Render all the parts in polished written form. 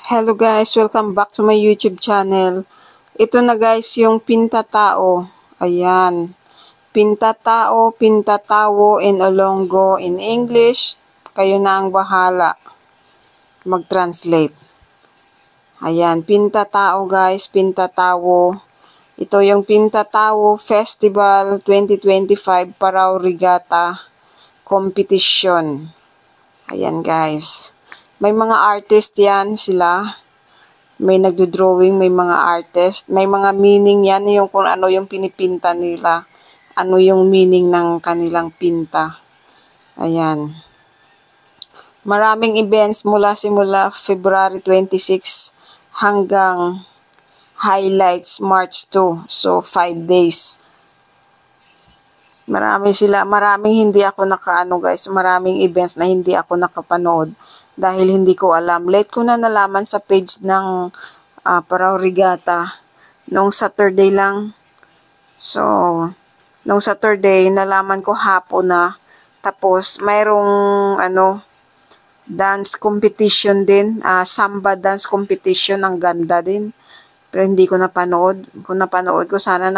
Hello guys, welcome back to my YouTube channel. Ito na guys yung pintatao. Ayan. Pintatao, pintatawo in Olongo in English. Kayo na ang bahala mag-translate. Ayan, pintatao guys, pintatawo. Ito yung Pintatawo Festival 2025 Parao Regatta Competition. Ayan guys. May mga artist yan sila. May nagdo-drawing, may mga artist. May mga meaning yan yung kung ano yung pinipinta nila. Ano yung meaning ng kanilang pinta. Ayan. Maraming events simula February 26 hanggang highlights March 2. So 5 days. Maraming hindi ako nakaano guys, maraming events na hindi ako nakapanood dahil hindi ko alam. Late ko na nalaman sa page ng Parao Regatta nung Saturday lang. So, nung Saturday nalaman ko hapon na. Tapos mayroong dance competition din, samba dance competition, ang ganda din. Pero hindi ko napanood. Kung napanood ko sana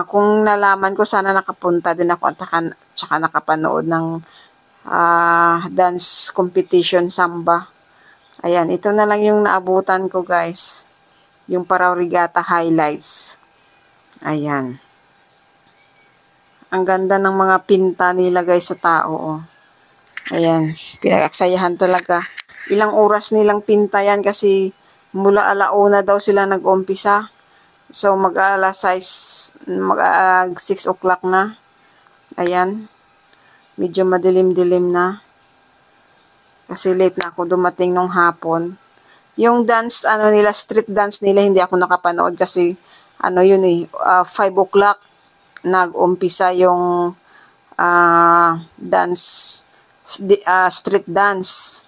kung nalaman ko sana nakapunta din ako at tsaka nakapanood ng dance competition samba. Ayan, ito na lang yung naabutan ko guys. Yung Parao Regatta highlights. Ayan. Ang ganda ng mga pinta nila guys sa tao. Oh. Ayan, pinag-aksayahan talaga. Ilang oras nilang pinta yan kasi mula 1:00 daw sila nag-umpisa. So, mag-6 o'clock na. Ayan. Medyo madilim-dilim na. Kasi late na ako dumating nung hapon. Yung dance, street dance nila, hindi ako nakapanood kasi, 5 o'clock nag-umpisa yung street dance.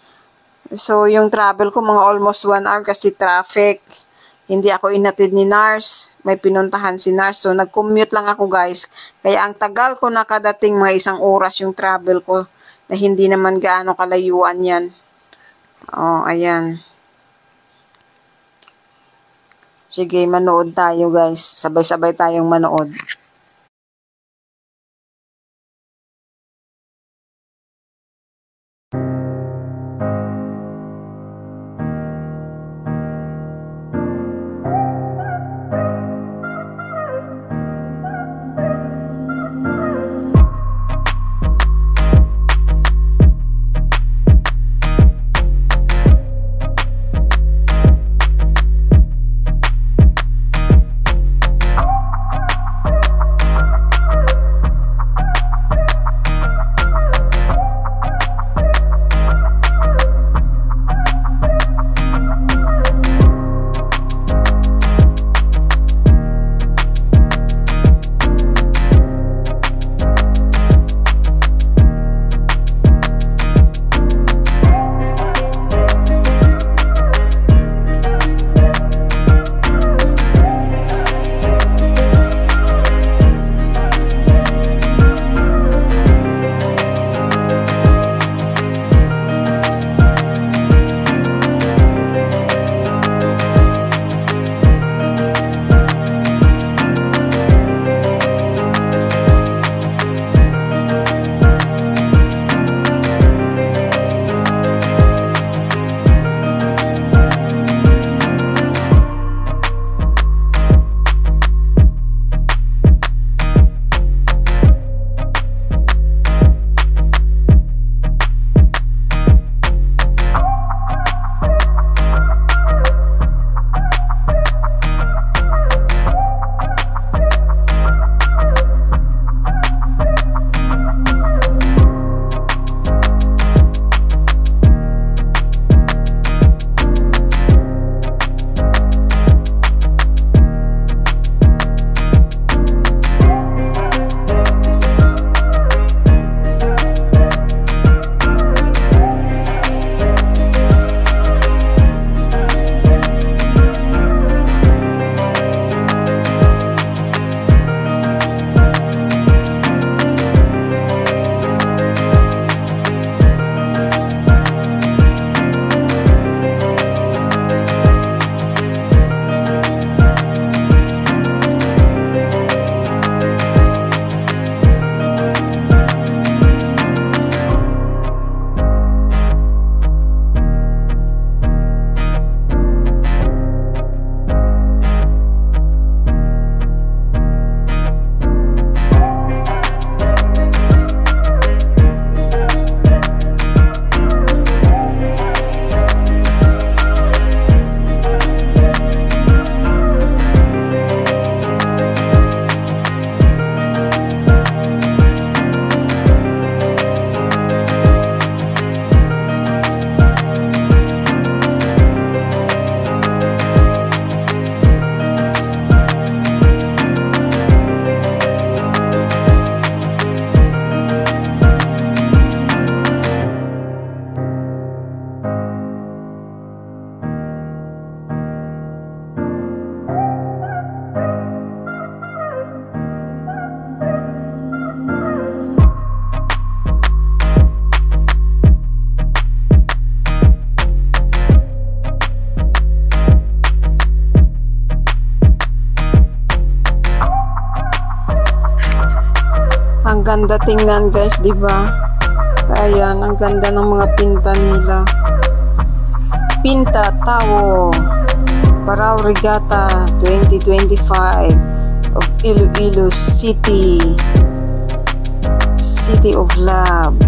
So, yung travel ko, mga almost 1 hour kasi traffic. Hindi ako inatid ni Nars. May pinuntahan si Nars. So, nag-commute lang ako guys. Kaya ang tagal ko nakadating, mga 1 oras yung travel ko. Na hindi naman gaano kalayuan yan. Oh, ayan. Sige, manood tayo guys. Sabay-sabay tayong manood. ganda tingnan guys, di ba? Ayan, ang ganda ng mga pinta nila. Pinta Tao, Parao Regatta 2025 of Iloilo City, City of Love.